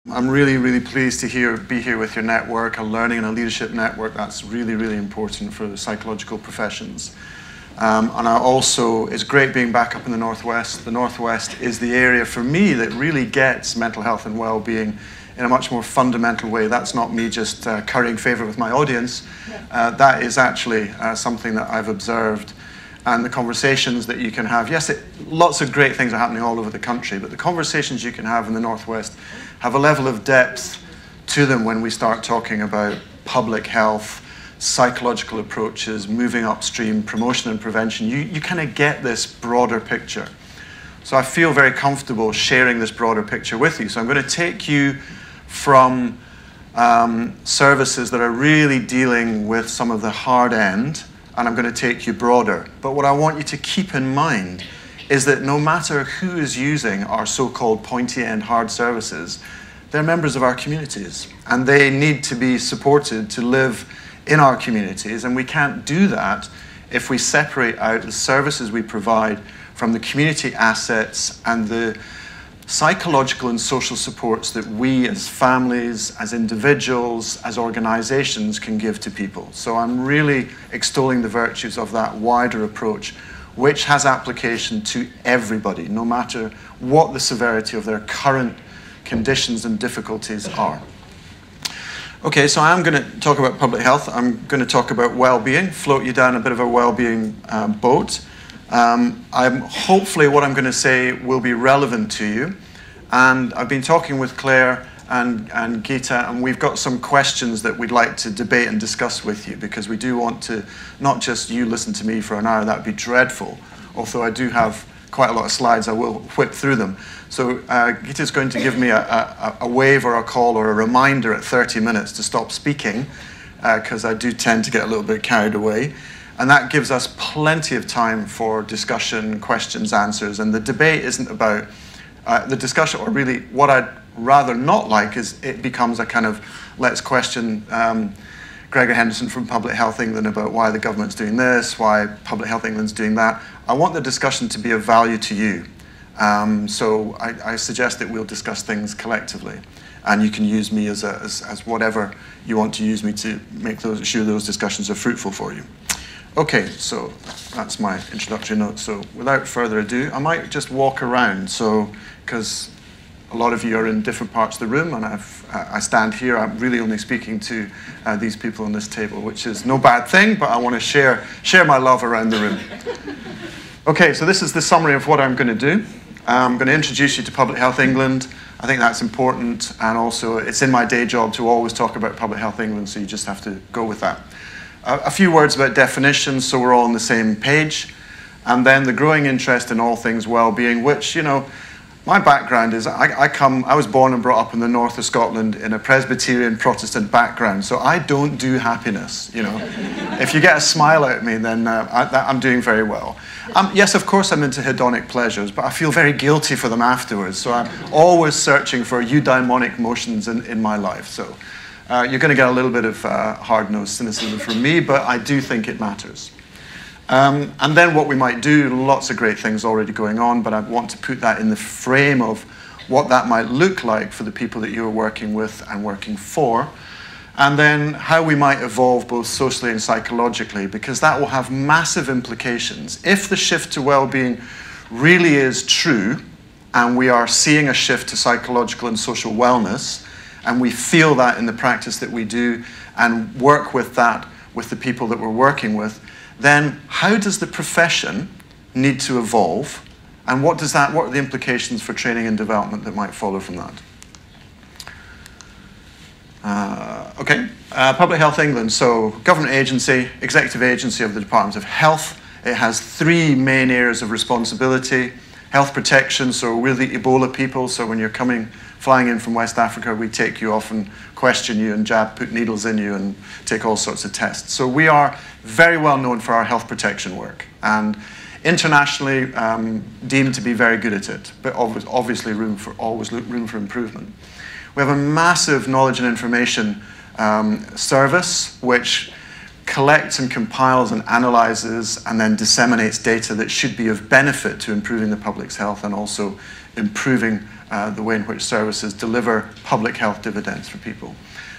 I'm really, really pleased to be here with your network, a learning and a leadership network. That's really, really important for the psychological professions. It's great being back up in the Northwest. The Northwest is the area for me that really gets mental health and well-being in a much more fundamental way. That's not me just currying favor with my audience. That is actually something that I've observed. And the conversations that you can have, yes, lots of great things are happening all over the country, but the conversations you can have in the Northwest have a level of depth to them when we start talking about public health, psychological approaches, moving upstream, promotion and prevention. You kind of get this broader picture. So I feel very comfortable sharing this broader picture with you. So I'm going to take you from services that are really dealing with some of the hard end, and I'm going to take you broader. But what I want you to keep in mind is that no matter who is using our so-called pointy end hard services, they're members of our communities, and they need to be supported to live in our communities, and we can't do that if we separate out the services we provide from the community assets and the psychological and social supports that we as families, as individuals, as organizations can give to people. So I'm really extolling the virtues of that wider approach, which has application to everybody, no matter what the severity of their current conditions and difficulties are. Okay, so I'm going to talk about public health. I'm going to talk about well-being, float you down a bit of a well-being boat. Hopefully what I'm going to say will be relevant to you. And I've been talking with Claire and Gita, and we've got some questions that we'd like to debate and discuss with you, because we do want to, not just you listen to me for an hour, that'd be dreadful. Although I do have quite a lot of slides, I will whip through them. So Gita's going to give me a wave or a call or a reminder at 30 minutes to stop speaking, because I do tend to get a little bit carried away. And that gives us plenty of time for discussion, questions, answers. And the debate isn't about the discussion, or really what I'd rather not like is it becomes a kind of let's question Gregor Henderson from Public Health England about why the government's doing this, why Public Health England's doing that. I want the discussion to be of value to you. So I suggest that we'll discuss things collectively, and you can use me as whatever you want to use me to make sure those discussions are fruitful for you. Okay, so that's my introductory note. So without further ado, I might just walk around, because a lot of you are in different parts of the room, and I stand here. I'm really only speaking to these people on this table, which is no bad thing, but I want to share my love around the room. Okay, so this is the summary of what I'm going to do. I'm going to introduce you to Public Health England. I think that's important, and also it's in my day job to always talk about Public Health England, so you just have to go with that. A few words about definitions, so we're all on the same page. And then the growing interest in all things well-being, which, you know, my background is I was born and brought up in the north of Scotland in a Presbyterian Protestant background, so I don't do happiness, you know. If you get a smile out of me, then I'm doing very well. Yes, of course I'm into hedonic pleasures, but I feel very guilty for them afterwards, so I'm always searching for eudaimonic motions in my life. So you're going to get a little bit of hard-nosed cynicism from me, but I do think it matters. And then what we might do, lots of great things already going on, but I want to put that in the frame of what that might look like for the people that you're working with and working for, and then how we might evolve both socially and psychologically, because that will have massive implications. If the shift to well-being really is true, and we are seeing a shift to psychological and social wellness, and we feel that in the practice that we do and work with that with the people that we're working with, then how does the profession need to evolve, and what are the implications for training and development that might follow from that? Public Health England, so government agency, executive agency of the Department of Health. It has three main areas of responsibility. Health protection, so we're the Ebola people, so when you're flying in from West Africa, we take you off and question you and put needles in you and take all sorts of tests. So we are very well known for our health protection work, and internationally deemed to be very good at it, but obviously always room for improvement. We have a massive knowledge and information service, which collects and compiles and analyzes and then disseminates data that should be of benefit to improving the public's health and also improving the way in which services deliver public health dividends for people.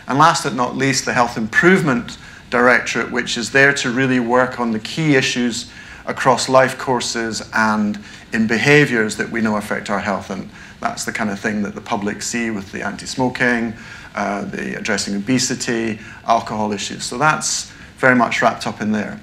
And last but not least, the Health Improvement Directorate, which is there to really work on the key issues across life courses and in behaviours that we know affect our health. And that's the kind of thing that the public see with the anti-smoking, the addressing obesity, alcohol issues. So that's very much wrapped up in there.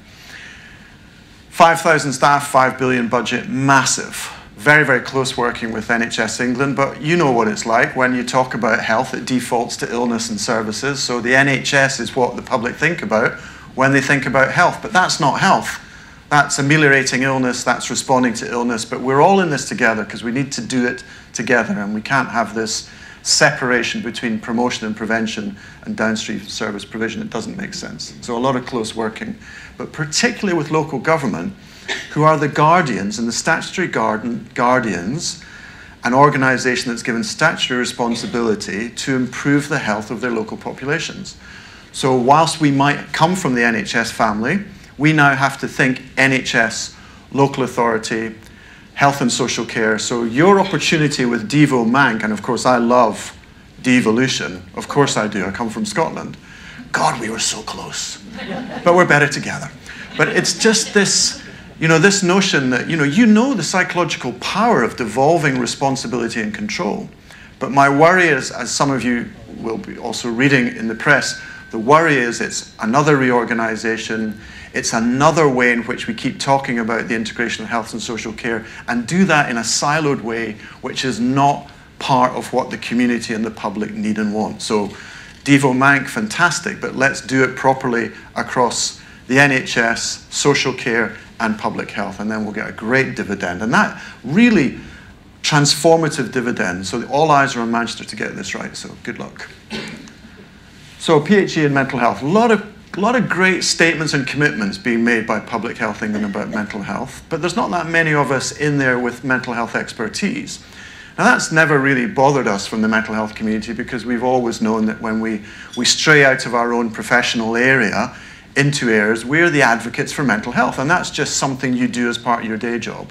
5,000 staff, 5 billion budget, massive. Very, very close working with NHS England, but you know what it's like when you talk about health, it defaults to illness and services. So the NHS is what the public think about when they think about health, but that's not health. That's ameliorating illness, that's responding to illness, but we're all in this together because we need to do it together, and we can't have this separation between promotion and prevention and downstream service provision. It doesn't make sense. So a lot of close working, but particularly with local government, who are the guardians and the statutory guardians, an organisation that's given statutory responsibility to improve the health of their local populations. So whilst we might come from the NHS family, we now have to think NHS, local authority, health and social care. So your opportunity with Devo Mank, and of course I love devolution, of course I do, I come from Scotland. God, we were so close, but we're better together. But it's just this, this notion that, you know the psychological power of devolving responsibility and control. But my worry is, as some of you will be also reading in the press, the worry is it's another reorganization, it's another way in which we keep talking about the integration of health and social care and do that in a siloed way, which is not part of what the community and the public need and want. So Devo Mank, fantastic, but let's do it properly across the NHS, social care, and public health, and then we'll get a great dividend. And that really transformative dividend, so all eyes are on Manchester to get this right, so good luck. So PHE and mental health, a lot of great statements and commitments being made by Public Health England about mental health, but there's not that many of us in there with mental health expertise. Now that's never really bothered us from the mental health community because we've always known that when we stray out of our own professional area into areas, we're the advocates for mental health, and that's just something you do as part of your day job.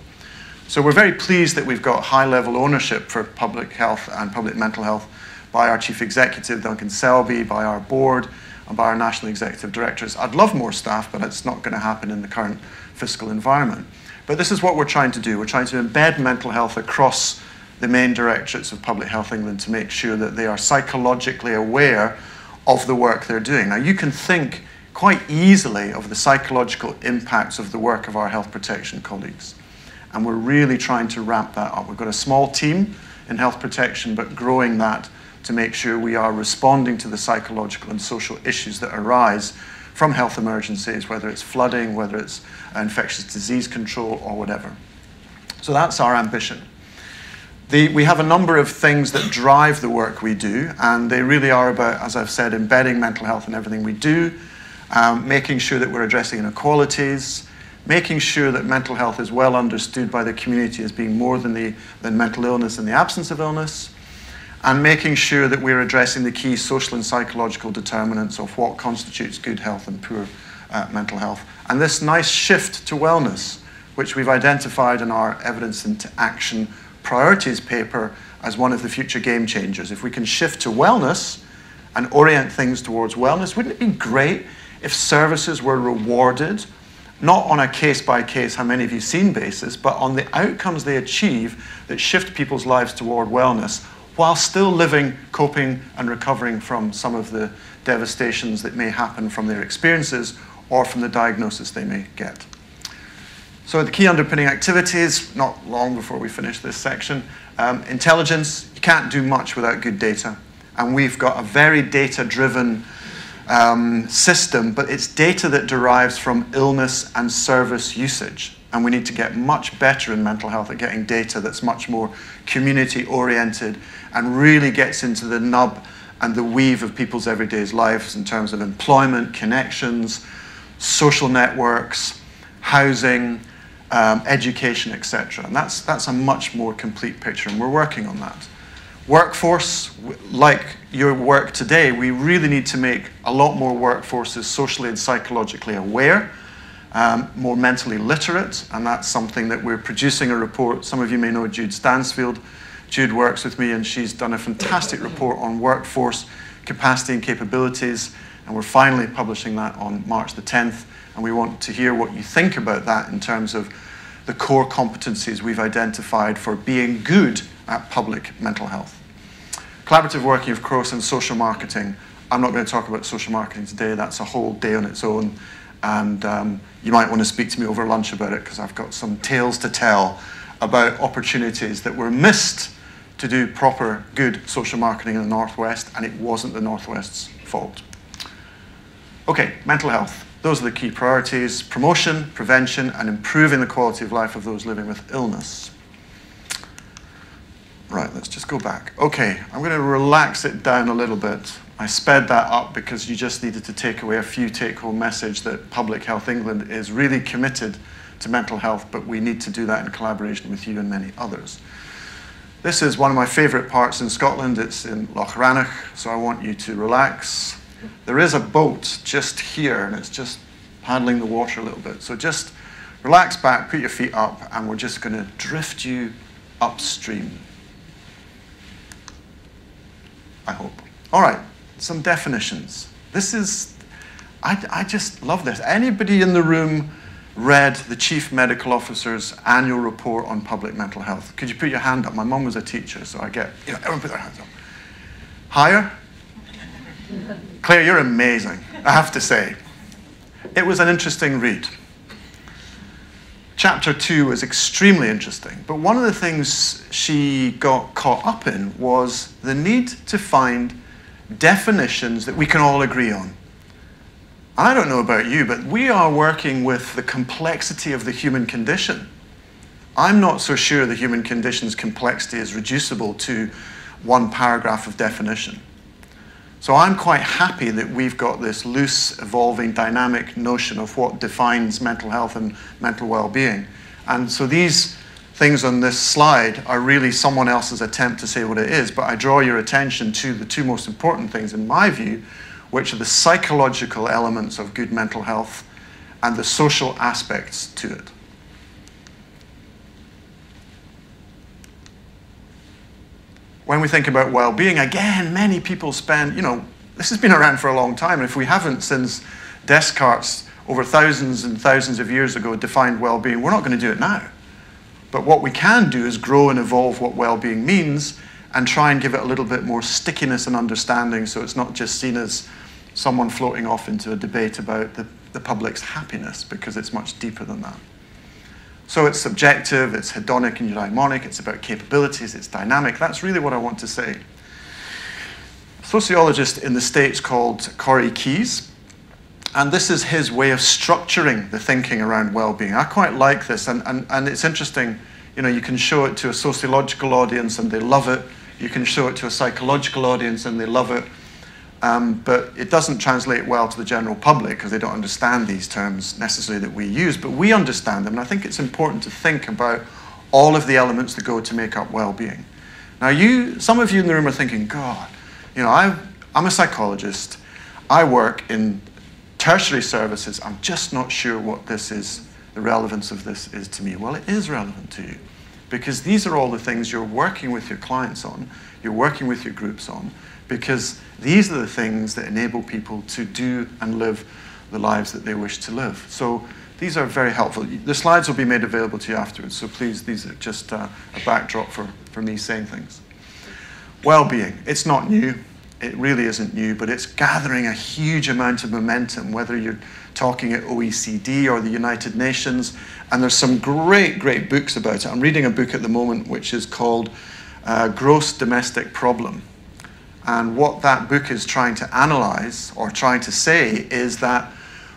So we're very pleased that we've got high-level ownership for public health and public mental health by our Chief Executive, Duncan Selby, by our board, and by our National Executive Directors. I'd love more staff, but it's not going to happen in the current fiscal environment. But this is what we're trying to do. We're trying to embed mental health across the main directorates of Public Health England to make sure that they are psychologically aware of the work they're doing. Now, you can think quite easily of the psychological impacts of the work of our health protection colleagues. And we're really trying to ramp that up. We've got a small team in health protection, but growing that to make sure we are responding to the psychological and social issues that arise from health emergencies, whether it's flooding, whether it's infectious disease control, or whatever. So that's our ambition. We have a number of things that drive the work we do, and they really are about, as I've said, embedding mental health in everything we do, making sure that we're addressing inequalities, making sure that mental health is well understood by the community as being more than mental illness and the absence of illness, and making sure that we're addressing the key social and psychological determinants of what constitutes good health and poor mental health. And this nice shift to wellness, which we've identified in our Evidence into Action Priorities paper as one of the future game changers. If we can shift to wellness and orient things towards wellness, wouldn't it be great if services were rewarded, not on a case-by-case, how many have you seen basis, but on the outcomes they achieve that shift people's lives toward wellness, while still living, coping, and recovering from some of the devastations that may happen from their experiences or from the diagnosis they may get. So the key underpinning activities, not long before we finish this section. Intelligence, you can't do much without good data. And we've got a very data-driven system, but it's data that derives from illness and service usage. And we need to get much better in mental health at getting data that's much more community-oriented and really gets into the nub and the weave of people's everyday lives in terms of employment, connections, social networks, housing, education, etc. And that's a much more complete picture, and we're working on that. Workforce, like your work today, we really need to make a lot more workforces socially and psychologically aware, more mentally literate, and that's something that we're producing a report. Some of you may know Jude Stansfield. Jude works with me, and she's done a fantastic report on workforce capacity and capabilities, and we're finally publishing that on March the 10th, and we want to hear what you think about that in terms of the core competencies we've identified for being good at public mental health. Collaborative working, of course, and social marketing. I'm not going to talk about social marketing today. That's a whole day on its own. And you might want to speak to me over lunch about it, because I've got some tales to tell about opportunities that were missed to do proper, good social marketing in the Northwest, and it wasn't the Northwest's fault. Okay, mental health. Those are the key priorities: promotion, prevention, and improving the quality of life of those living with illness. Right, let's just go back. Okay, I'm going to relax it down a little bit. I sped that up because you just needed to take away a few take-home message that Public Health England is really committed to mental health, but we need to do that in collaboration with you and many others. This is one of my favourite parts in Scotland. It's in Loch Rannoch, so I want you to relax. There is a boat just here, and it's just paddling the water a little bit. So just relax back, put your feet up, and we're just going to drift you upstream. I hope. All right, some definitions. This is, I just love this. Anybody in the room read the Chief Medical Officer's annual report on public mental health? Could you put your hand up? My mum was a teacher, so I get, everyone put their hands up. Higher? Claire, you're amazing, I have to say. It was an interesting read. Chapter 2 was extremely interesting, but one of the things she got caught up in was the need to find definitions that we can all agree on. I don't know about you, but we are working with the complexity of the human condition. I'm not so sure the human condition's complexity is reducible to one paragraph of definition. So I'm quite happy that we've got this loose, evolving, dynamic notion of what defines mental health and mental well-being. And so these things on this slide are really someone else's attempt to say what it is, but I draw your attention to the two most important things in my view, which are the psychological elements of good mental health and the social aspects to it. When we think about well-being, again, many people spend, this has been around for a long time, and if we haven't since Descartes over thousands and thousands of years ago defined well-being, we're not going to do it now. But what we can do is grow and evolve what well-being means and try and give it a little bit more stickiness and understanding, so it's not just seen as someone floating off into a debate about the public's happiness, because it's much deeper than that. So it's subjective, it's hedonic and eudaimonic, it's about capabilities, it's dynamic. That's really what I want to say. A sociologist in the States called Corey Keyes, and this is his way of structuring the thinking around well-being. I quite like this, and it's interesting, you can show it to a sociological audience and they love it. You can show it to a psychological audience and they love it. But it doesn't translate well to the general public because they don't understand these terms necessarily that we use, but we understand them, and I think it's important to think about all of the elements that go to make up well-being. Now some of you in the room are thinking, God, I'm a psychologist, I work in tertiary services, I'm just not sure what this is, the relevance of this is to me. Well, it is relevant to you, because these are all the things you're working with your clients on, you're working with your groups on, because these are the things that enable people to do and live the lives that they wish to live. So these are very helpful. The slides will be made available to you afterwards, so please, these are just a backdrop for me saying things. Well-being, it's not new. It really isn't new, but it's gathering a huge amount of momentum, whether you're talking at OECD or the United Nations, and there's some great, great books about it. I'm reading a book at the moment which is called Gross Domestic Problem. And what that book is trying to analyze or trying to say is that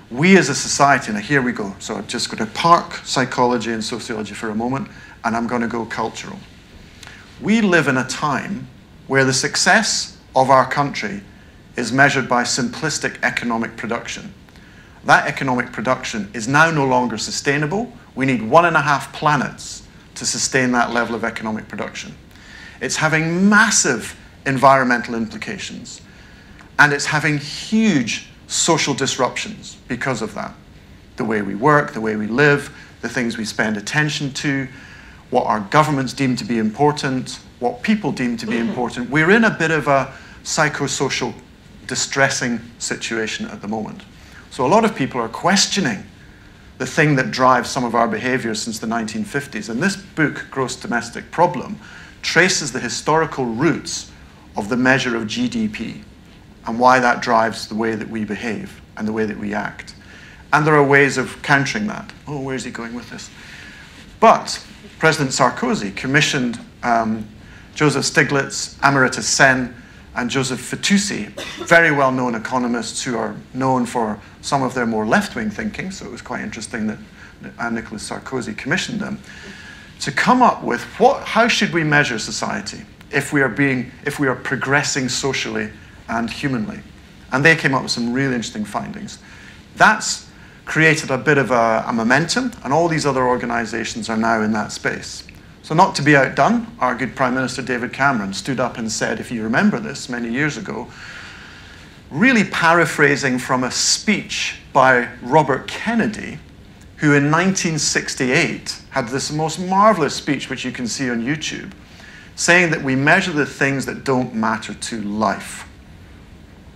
we as a society, and here we go, so I'm just going to park psychology and sociology for a moment, and I'm going to go cultural. We live in a time where the success of our country is measured by simplistic economic production. That economic production is now no longer sustainable. We need 1.5 planets to sustain that level of economic production. It's having massive environmental implications. And it's having huge social disruptions because of that. The way we work, the way we live, the things we spend attention to, what our governments deem to be important, what people deem to be important. We're in a bit of a psychosocial distressing situation at the moment. So a lot of people are questioning the thing that drives some of our behaviors since the 1950s. And this book, Gross Domestic Problem, traces the historical roots of the measure of GDP and why that drives the way that we behave and the way that we act. And there are ways of countering that. Oh, where's he going with this? But President Sarkozy commissioned Joseph Stiglitz, Amartya Sen, and Joseph Fitoussi, very well-known economists who are known for some of their more left-wing thinking, so it was quite interesting that Nicolas Sarkozy commissioned them, to come up with how should we measure society if we are progressing socially and humanly. And they came up with some really interesting findings. That's created a bit of a momentum, and all these other organizations are now in that space. So not to be outdone, our good Prime Minister David Cameron stood up and said, if you remember this many years ago, really paraphrasing from a speech by Robert Kennedy, who in 1968 had this most marvelous speech, which you can see on YouTube, saying that we measure the things that don't matter to life.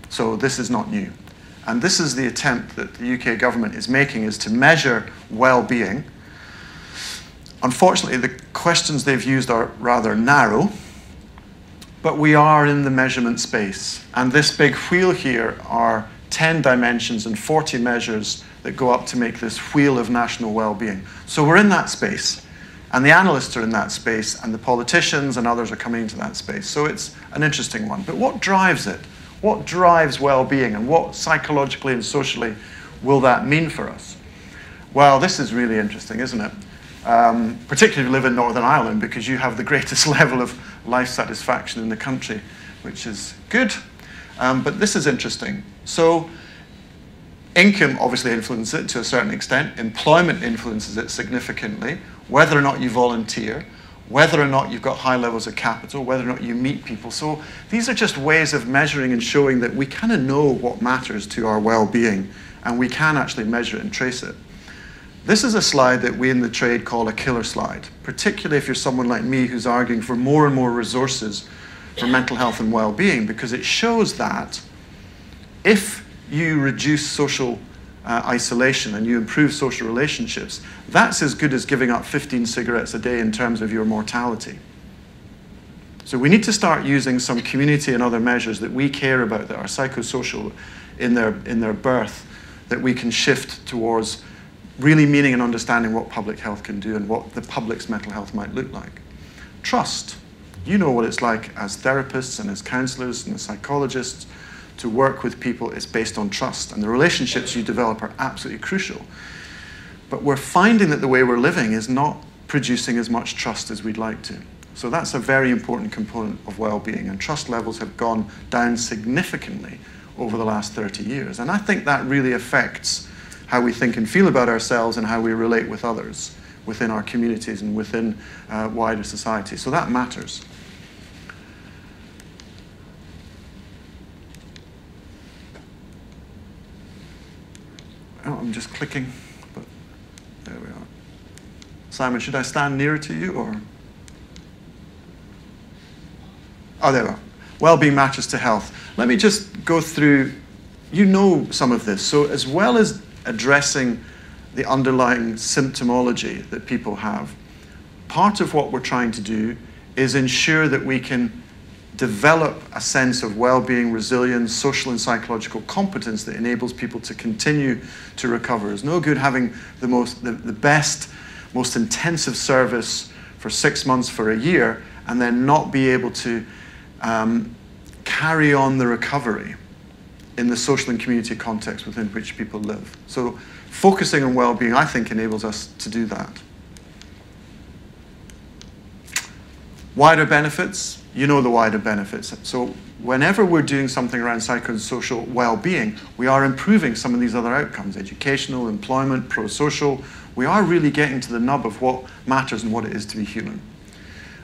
So this is not new. And this is the attempt that the UK government is making, is to measure well-being. Unfortunately, the questions they've used are rather narrow, but we are in the measurement space. And this big wheel here are 10 dimensions and 40 measures that go up to make this wheel of national well-being. So we're in that space, and the analysts are in that space, and the politicians and others are coming into that space. So it's an interesting one. But what drives it? What drives well-being, and what psychologically and socially will that mean for us? Well, this is really interesting, isn't it? Particularly if you live in Northern Ireland, because you have the greatest level of life satisfaction in the country, which is good. But this is interesting. So income obviously influences it to a certain extent. Employment influences it significantly. Whether or not you volunteer, whether or not you've got high levels of capital, whether or not you meet people. So these are just ways of measuring and showing that we kind of know what matters to our well-being, and we can actually measure it and trace it. This is a slide that we in the trade call a killer slide, particularly if you're someone like me who's arguing for more and more resources for mental health and well-being, because it shows that if you reduce social isolation and you improve social relationships, that's as good as giving up 15 cigarettes a day in terms of your mortality. So we need to start using some community and other measures that we care about, that are psychosocial in their birth, that we can shift towards really meaning and understanding what public health can do and what the public's mental health might look like. Trust. You know what it's like as therapists and as counselors and as psychologists to work with people. It's based on trust, and the relationships you develop are absolutely crucial. But we're finding that the way we're living is not producing as much trust as we'd like to. So that's a very important component of well-being, and trust levels have gone down significantly over the last 30 years. And I think that really affects how we think and feel about ourselves and how we relate with others within our communities and within wider society. So that matters. Oh, I'm just clicking, but there we are. Simon, should I stand nearer to you, or? Oh, there we are. Wellbeing matters to health. Let me just go through, you know some of this. So as well as addressing the underlying symptomology that people have, part of what we're trying to do is ensure that we can develop a sense of well-being, resilience, social and psychological competence that enables people to continue to recover. It's no good having the best, most intensive service for 6 months, for a year, and then not be able to carry on the recovery in the social and community context within which people live. So focusing on well-being, I think, enables us to do that. Wider benefits, you know the wider benefits. So whenever we're doing something around psychosocial well-being, we are improving some of these other outcomes, educational, employment, pro-social. We are really getting to the nub of what matters and what it is to be human.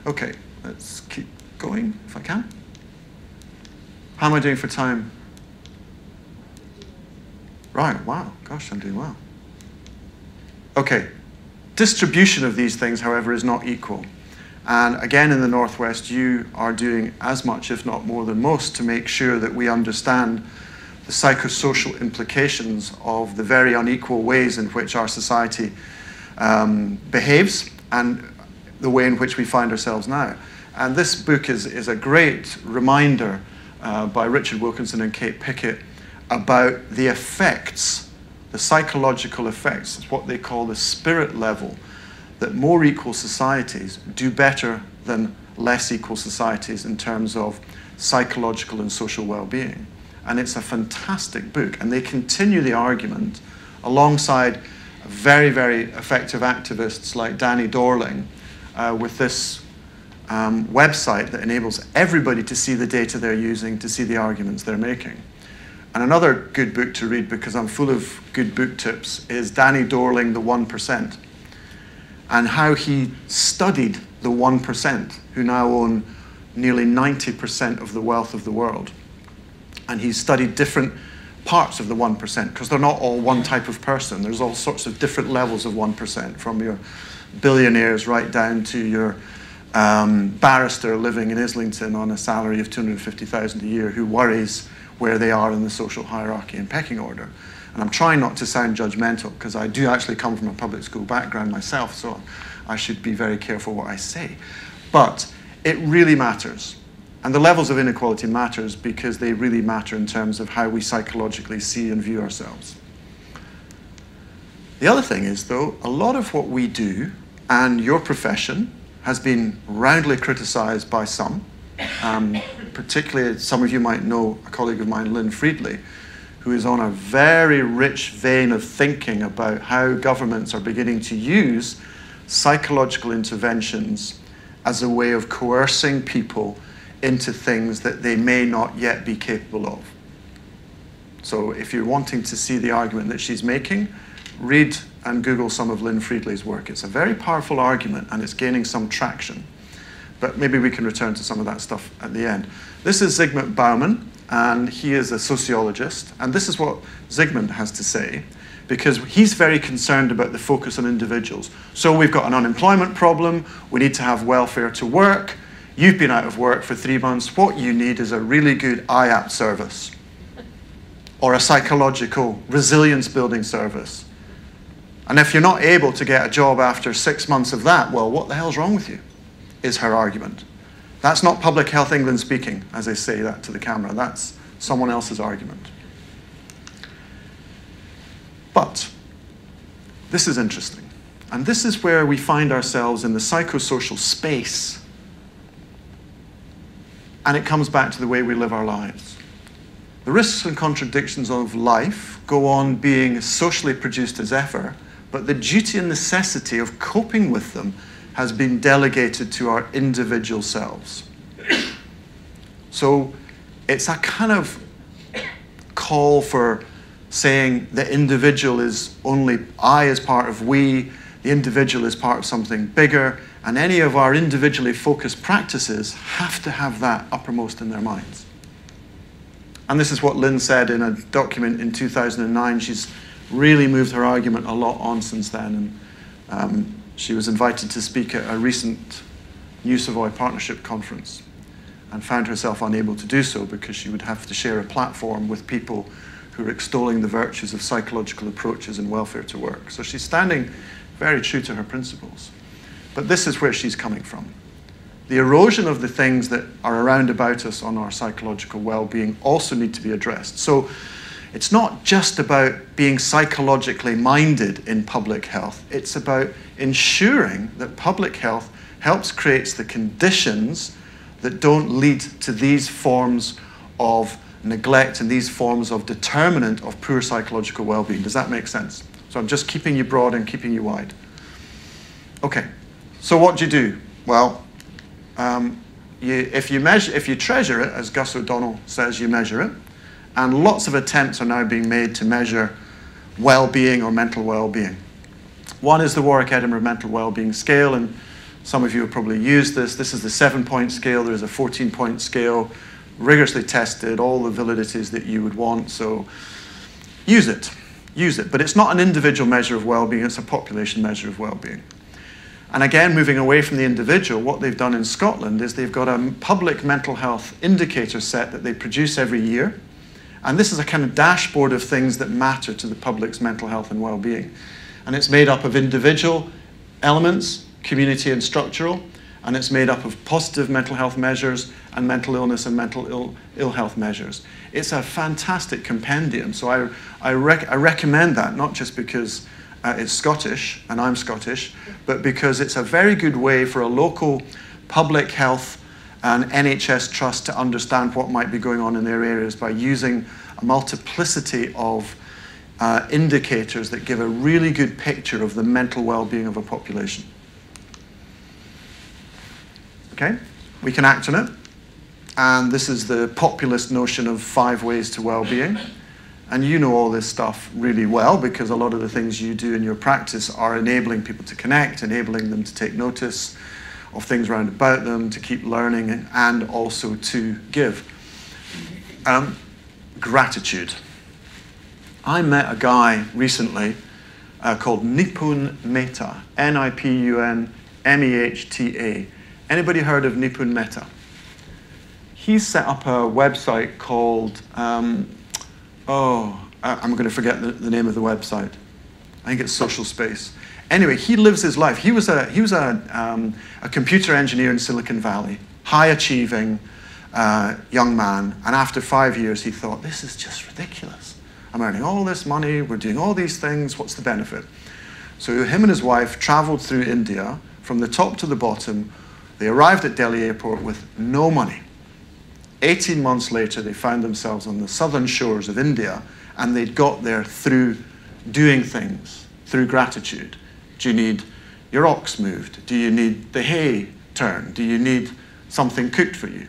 Okay, let's keep going if I can. How am I doing for time? Right, wow, gosh, I'm doing well. Okay, distribution of these things, however, is not equal. And again, in the Northwest, you are doing as much, if not more than most, to make sure that we understand the psychosocial implications of the very unequal ways in which our society behaves and the way in which we find ourselves now. And this book is a great reminder by Richard Wilkinson and Kate Pickett about the effects, the psychological effects, it's what they call the spirit level, that more equal societies do better than less equal societies in terms of psychological and social well-being. And it's a fantastic book, and they continue the argument alongside very, very effective activists like Danny Dorling with this website that enables everybody to see the data they're using, to see the arguments they're making. And another good book to read, because I'm full of good book tips, is Danny Dorling, The 1%, and how he studied the 1%, who now own nearly 90% of the wealth of the world. And he studied different parts of the 1%, because they're not all one type of person. There's all sorts of different levels of 1%, from your billionaires right down to your barrister living in Islington on a salary of $250,000 a year who worries where they are in the social hierarchy and pecking order. And I'm trying not to sound judgmental, because I do actually come from a public school background myself, so I should be very careful what I say. But it really matters. And the levels of inequality matters because they really matter in terms of how we psychologically see and view ourselves. The other thing is, though, a lot of what we do, and your profession, has been roundly criticized by some. Particularly, some of you might know a colleague of mine, Lynn Friedley, who is on a very rich vein of thinking about how governments are beginning to use psychological interventions as a way of coercing people into things that they may not yet be capable of. So if you're wanting to see the argument that she's making, read and Google some of Lynn Friedley's work. It's a very powerful argument, and it's gaining some traction. But maybe we can return to some of that stuff at the end. This is Zygmunt Bauman, and he is a sociologist. And this is what Zygmunt has to say, because he's very concerned about the focus on individuals. So we've got an unemployment problem. We need to have welfare to work. You've been out of work for 3 months. What you need is a really good IAP service or a psychological resilience building service. And if you're not able to get a job after 6 months of that, well, what the hell's wrong with you, is her argument. That's not Public Health England speaking, as I say that to the camera. That's someone else's argument. But this is interesting. And this is where we find ourselves in the psychosocial space. And it comes back to the way we live our lives. The risks and contradictions of life go on being as socially produced as ever, but the duty and necessity of coping with them has been delegated to our individual selves. So it's a kind of call for saying the individual is only I as part of we, the individual is part of something bigger, and any of our individually focused practices have to have that uppermost in their minds. And this is what Lynn said in a document in 2009. She's really moved her argument a lot on since then. And she was invited to speak at a recent New Savoy Partnership Conference and found herself unable to do so because she would have to share a platform with people who are extolling the virtues of psychological approaches in welfare to work. So she's standing very true to her principles. But this is where she's coming from. The erosion of the things that are around about us on our psychological well-being also need to be addressed. So it's not just about being psychologically minded in public health. It's about ensuring that public health helps create the conditions that don't lead to these forms of neglect and these forms of determinant of poor psychological well-being. Does that make sense? So I'm just keeping you broad and keeping you wide. Okay, so what do you do? Well, if you treasure it, as Gus O'Donnell says, you measure it. And lots of attempts are now being made to measure well-being or mental well-being. One is the Warwick Edinburgh Mental Wellbeing Scale, and some of you have probably used this. This is the 7-point scale. There is a 14-point scale. rigorously tested, all the validities that you would want, so use it. Use it. But it's not an individual measure of well-being, it's a population measure of well-being. And again, moving away from the individual, what they've done in Scotland is they've got a public mental health indicator set that they produce every year. And this is a kind of dashboard of things that matter to the public's mental health and well-being. And it's made up of individual elements, community and structural, and it's made up of positive mental health measures and mental illness and mental ill health measures. It's a fantastic compendium, so I recommend that, not just because it's Scottish, and I'm Scottish, but because it's a very good way for a local public health and NHS trust to understand what might be going on in their areas by using a multiplicity of indicators that give a really good picture of the mental well-being of a population. Okay, we can act on it. And this is the populist notion of 5 ways to well-being. And you know all this stuff really well because a lot of the things you do in your practice are enabling people to connect, enabling them to take notice of things around about them, to keep learning, and also to give. Gratitude. I met a guy recently called Nipun Mehta, N-I-P-U-N-M-E-H-T-A. Anybody heard of Nipun Mehta? He's set up a website called, I'm going to forget the name of the website. I think it's Social Space. Anyway, he lives his life. He was a computer engineer in Silicon Valley, high-achieving young man. And after 5 years, he thought, this is just ridiculous. I'm earning all this money. We're doing all these things. What's the benefit? So him and his wife traveled through India from the top to the bottom. They arrived at Delhi airport with no money. 18 months later, they found themselves on the southern shores of India, and they'd got there through doing things, through gratitude. Do you need your ox moved? Do you need the hay turned? Do you need something cooked for you?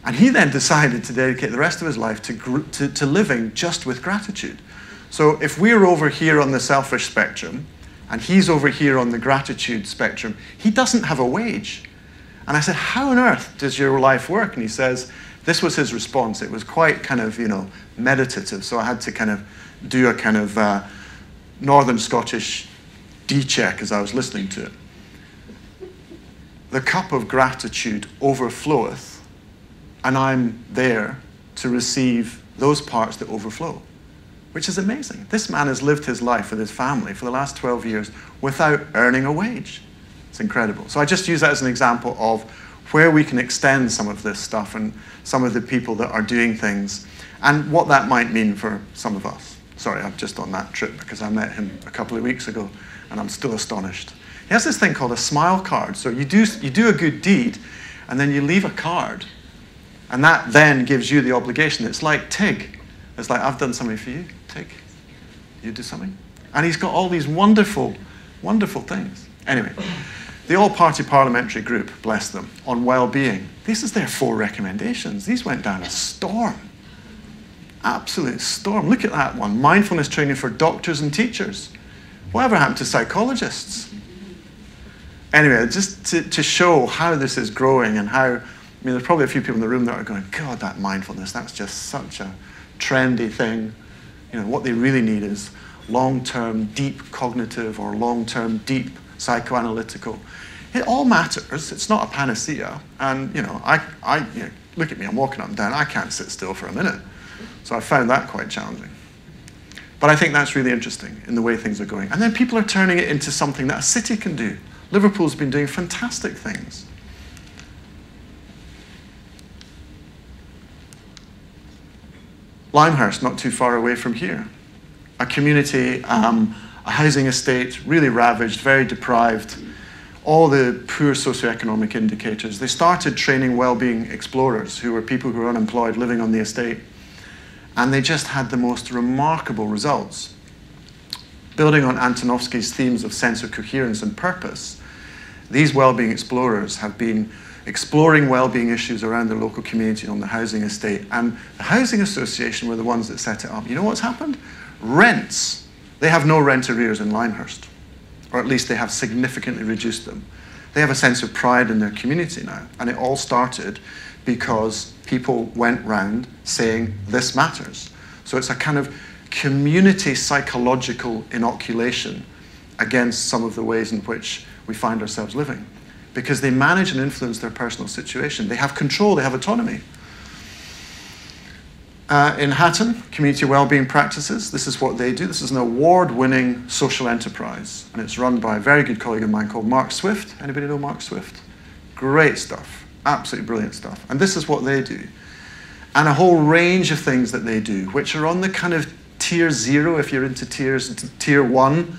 And he then decided to dedicate the rest of his life to living just with gratitude. So if we're over here on the selfish spectrum, and he's over here on the gratitude spectrum, he doesn't have a wage. And I said, how on earth does your life work? And he says, this was his response. It was quite kind of, meditative. So I had to kind of do a kind of Northern Scottish D-check as I was listening to it. The cup of gratitude overfloweth, and I'm there to receive those parts that overflow, which is amazing. This man has lived his life with his family for the last 12 years without earning a wage. It's incredible. So I just use that as an example of where we can extend some of this stuff and some of the people that are doing things and what that might mean for some of us. Sorry, I'm just on that trip because I met him a couple of weeks ago and I'm still astonished. He has this thing called a smile card. So you do a good deed and then you leave a card, and that then gives you the obligation. It's like Tig. It's like, I've done something for you, Tig. You do something. And he's got all these wonderful, wonderful things. Anyway. The All-Party Parliamentary Group, bless them, on well-being. This is their 4 recommendations. These went down a storm. Absolute storm. Look at that one. Mindfulness training for doctors and teachers. Whatever happened to psychologists? Anyway, just to show how this is growing and how, there's probably a few people in the room that are going, God, that mindfulness, that's just such a trendy thing. What they really need is long-term deep cognitive or long-term deep psychoanalytical. It all matters. It's not a panacea. And, look at me, I'm walking up and down. I can't sit still for a minute. So I found that quite challenging. But I think that's really interesting in the way things are going. And then people are turning it into something that a city can do. Liverpool's been doing fantastic things. Limehurst, not too far away from here. A community, a housing estate, really ravaged, very deprived, all the poor socioeconomic indicators. They started training well-being explorers who were people who were unemployed living on the estate. And they just had the most remarkable results. Building on Antonovsky's themes of sense of coherence and purpose, these well-being explorers have been exploring well-being issues around their local community on the housing estate. And the Housing Association were the ones that set it up. You know what's happened? Rents. They have no rent arrears in Limehurst, or at least they have significantly reduced them. They have a sense of pride in their community now, and it all started because people went round saying this matters. So it's a kind of community psychological inoculation against some of the ways in which we find ourselves living, because they manage and influence their personal situation. They have control, they have autonomy. In Hatton, Community Wellbeing Practices, this is what they do. This is an award-winning social enterprise, and it's run by a very good colleague of mine called Mark Swift. Anybody know Mark Swift? Great stuff, absolutely brilliant stuff. And this is what they do. And a whole range of things that they do, which are on the kind of tier 0, if you're into tiers, tier 1,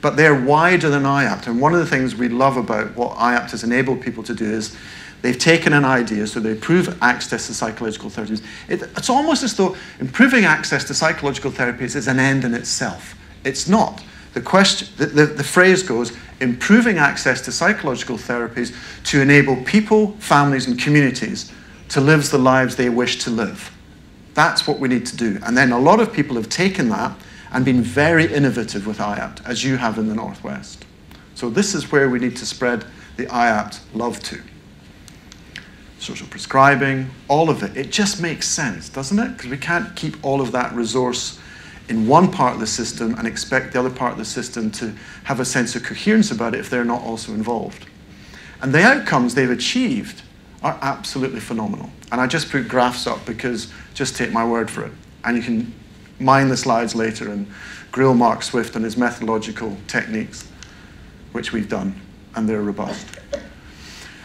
but they're wider than IAPT. And one of the things we love about what IAPT has enabled people to do is they've taken an idea, so they improve access to psychological therapies. It's almost as though improving access to psychological therapies is an end in itself. It's not. The phrase goes, improving access to psychological therapies to enable people, families, and communities to live the lives they wish to live. That's what we need to do. And then a lot of people have taken that and been very innovative with IAPT, as you have in the Northwest. So this is where we need to spread the IAPT love to. Social prescribing, all of it. It just makes sense, doesn't it? Because we can't keep all of that resource in one part of the system and expect the other part of the system to have a sense of coherence about it if they're not also involved. And the outcomes they've achieved are absolutely phenomenal. And I just put graphs up because just take my word for it. And you can mine the slides later and grill Mark Swift on his methodological techniques, which we've done, and they're robust.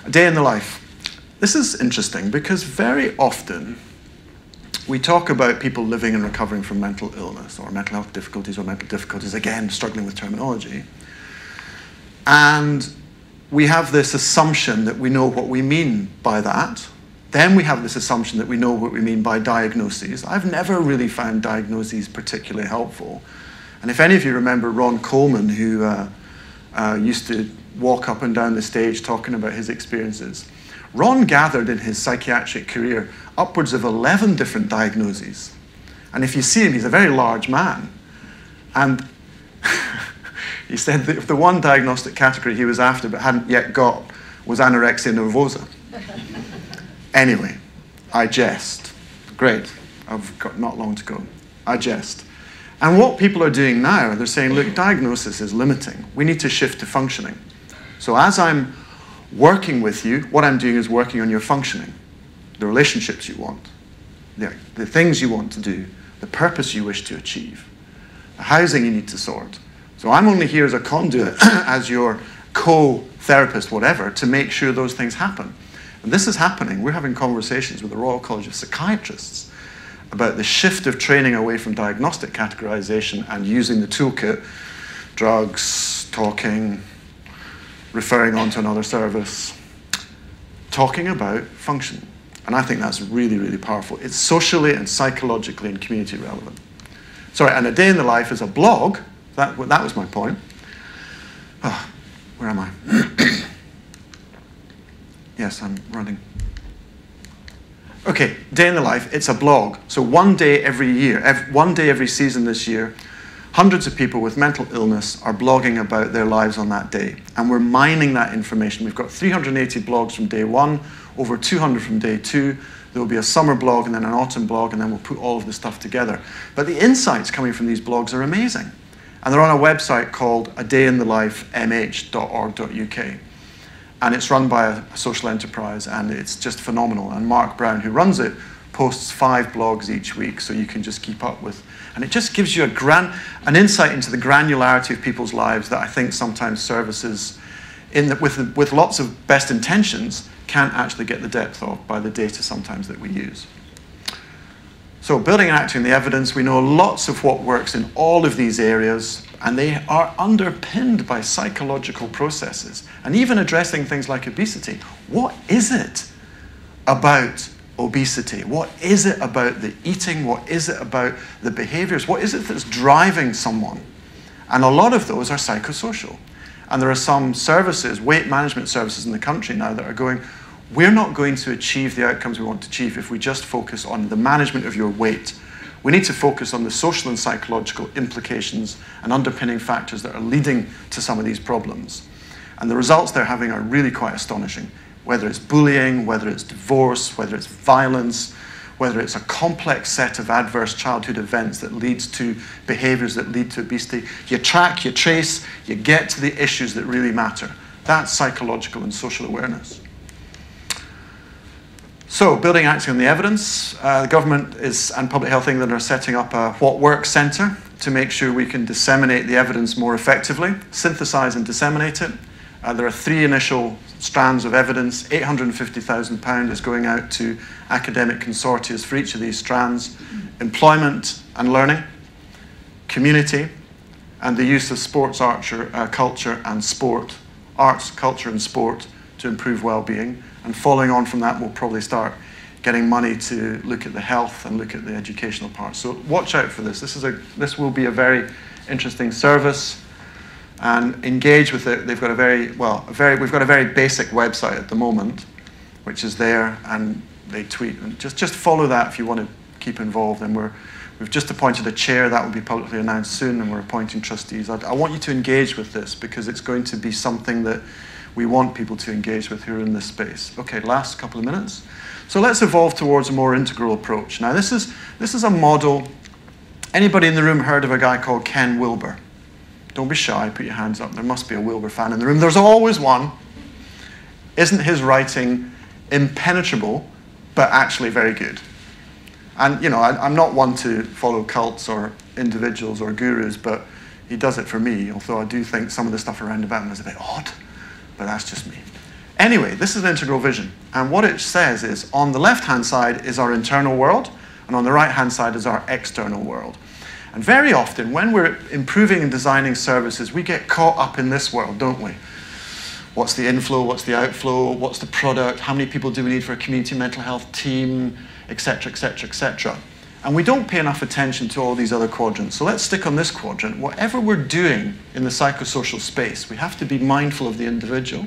A day in the life. This is interesting because very often we talk about people living and recovering from mental illness or mental health difficulties or mental difficulties, again, struggling with terminology. And we have this assumption that we know what we mean by that. Then we have this assumption that we know what we mean by diagnoses. I've never really found diagnoses particularly helpful. And if any of you remember Ron Coleman, who used to walk up and down the stage talking about his experiences, Ron gathered in his psychiatric career upwards of 11 different diagnoses. And if you see him, he's a very large man. And he said that if the one diagnostic category he was after but hadn't yet got was anorexia nervosa. Anyway, I jest. Great, I've got not long to go. I jest. And what people are doing now, they're saying, look, diagnosis is limiting. We need to shift to functioning. So as I'm working with you, what I'm doing is working on your functioning, the relationships you want, the things you want to do, the purpose you wish to achieve, the housing you need to sort. So I'm only here as a conduit, as your co-therapist, whatever, to make sure those things happen. And this is happening. We're having conversations with the Royal College of Psychiatrists about the shift of training away from diagnostic categorization and using the toolkit, drugs, talking, referring on to another service, talking about function. And I think that's really, really powerful. It's socially and psychologically and community relevant. Sorry, and A Day in the Life is a blog. That was my point. Oh, where am I? Yes, I'm running. Okay, Day in the Life, it's a blog. So one day every year, one day every season this year, hundreds of people with mental illness are blogging about their lives on that day. And we're mining that information. We've got 380 blogs from day 1, over 200 from day 2. There will be a summer blog and then an autumn blog, and then we'll put all of the stuff together. But the insights coming from these blogs are amazing. And they're on a website called adayinthelifemh.org.uk. And it's run by a social enterprise, and it's just phenomenal. And Mark Brown, who runs it, posts 5 blogs each week, so you can just keep up with. And it just gives you an insight into the granularity of people's lives that I think sometimes services, with lots of best intentions, can't actually get the depth of by the data sometimes that we use. So building and acting the evidence, we know lots of what works in all of these areas, and they are underpinned by psychological processes. And even addressing things like obesity. What is it about obesity? What is it about the eating? What is it about the behaviors? What is it that's driving someone? And a lot of those are psychosocial. And there are some services, weight management services in the country now that are going, we're not going to achieve the outcomes we want to achieve if we just focus on the management of your weight. We need to focus on the social and psychological implications and underpinning factors that are leading to some of these problems. And the results they're having are really quite astonishing. whether it's bullying, whether it's divorce, whether it's violence, whether it's a complex set of adverse childhood events that leads to behaviors that lead to obesity. You track, you trace, you get to the issues that really matter. That's psychological and social awareness. So, building acting on the evidence, the government and Public Health England are setting up a What Works Centre to make sure we can disseminate the evidence more effectively, synthesise and disseminate it. There are 3 initial strands of evidence. £850,000 is going out to academic consortia for each of these strands. Employment and learning, community, and the use of sports, culture and sport, arts, culture and sport to improve well-being. And following on from that, we'll probably start getting money to look at the health and look at the educational part. So watch out for this. This will be a very interesting service, and engage with it. They've got we've got a very basic website at the moment, which is there, and they tweet. And just follow that if you want to keep involved. And we've just appointed a chair that will be publicly announced soon, and we're appointing trustees. I want you to engage with this because it's going to be something that we want people to engage with who are in this space. Okay, last couple of minutes. So let's evolve towards a more integral approach. Now this is a model. Anybody in the room heard of a guy called Ken Wilber? Don't be shy, put your hands up. There must be a Wilber fan in the room. There's always one. Isn't his writing impenetrable, but actually very good? And you know, I'm not one to follow cults or individuals or gurus, but he does it for me, although I do think some of the stuff around about him is a bit odd, but that's just me. Anyway, this is an integral vision, and what it says is, on the left-hand side is our internal world, and on the right-hand side is our external world. And very often, when we're improving and designing services, we get caught up in this world, don't we? What's the inflow, what's the outflow, what's the product, how many people do we need for a community mental health team, etc., etc., etc. And we don't pay enough attention to all these other quadrants. So let's stick on this quadrant. Whatever we're doing in the psychosocial space, we have to be mindful of the individual.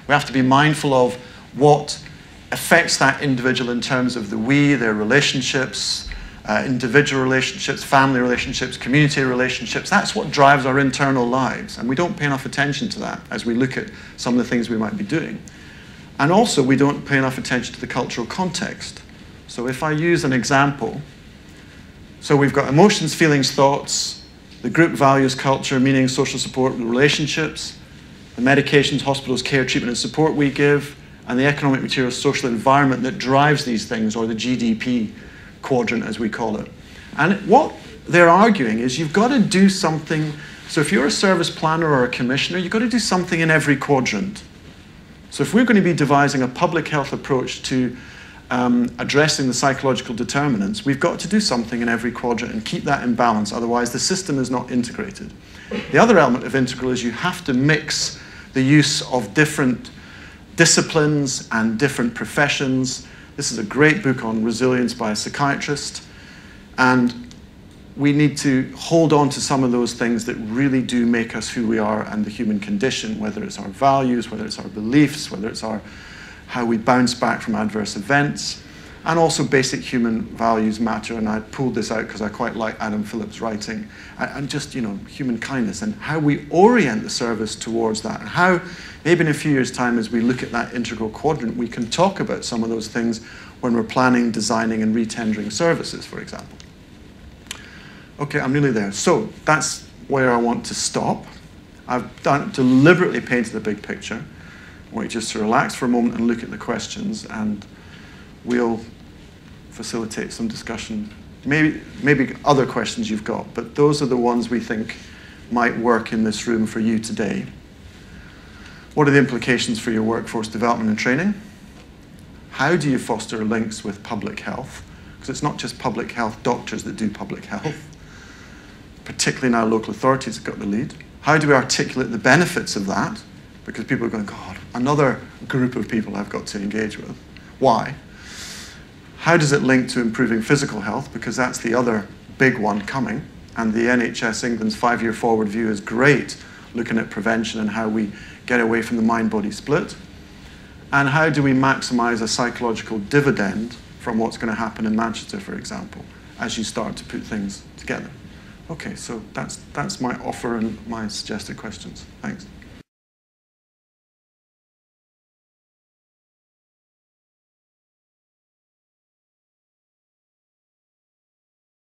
We have to be mindful of what affects that individual in terms of the we, their relationships, individual relationships, family relationships, community relationships. That's what drives our internal lives. And we don't pay enough attention to that as we look at some of the things we might be doing. And also, we don't pay enough attention to the cultural context. So if I use an example, so we've got emotions, feelings, thoughts, the group values, culture, meaning, social support, relationships, the medications, hospitals, care, treatment, and support we give, and the economic, material, social environment that drives these things, or the GDP quadrant, as we call it. And what they're arguing is you've got to do something. So if you're a service planner or a commissioner, you've got to do something in every quadrant. So if we're going to be devising a public health approach to addressing the psychological determinants, we've got to do something in every quadrant and keep that in balance, otherwise the system is not integrated. The other element of integral is you have to mix the use of different disciplines and different professions. This is a great book on resilience by a psychiatrist, and we need to hold on to some of those things that really do make us who we are and the human condition, whether it's our values, whether it's our beliefs, whether it's how we bounce back from adverse events, and also basic human values matter. And I pulled this out because I quite like Adam Phillips' writing, and just, you know, human kindness and how we orient the service towards that, and how maybe in a few years' time, as we look at that integral quadrant, we can talk about some of those things when we're planning, designing, and retendering services, for example. Okay, I'm nearly there. So that's where I want to stop. I've deliberately painted the big picture. I want you just to relax for a moment and look at the questions, and we'll facilitate some discussion. Maybe other questions you've got, but those are the ones we think might work in this room for you today. What are the implications for your workforce development and training? How do you foster links with public health? Because it's not just public health doctors that do public health. Particularly now local authorities have got the lead. How do we articulate the benefits of that? Because people are going, God, another group of people I've got to engage with. Why? How does it link to improving physical health? Because that's the other big one coming. And the NHS England's 5-year forward view is great, looking at prevention and how we get away from the mind-body split. And how do we maximize a psychological dividend from what's going to happen in Manchester, for example, as you start to put things together? Okay, so that's my offer and my suggested questions. Thanks.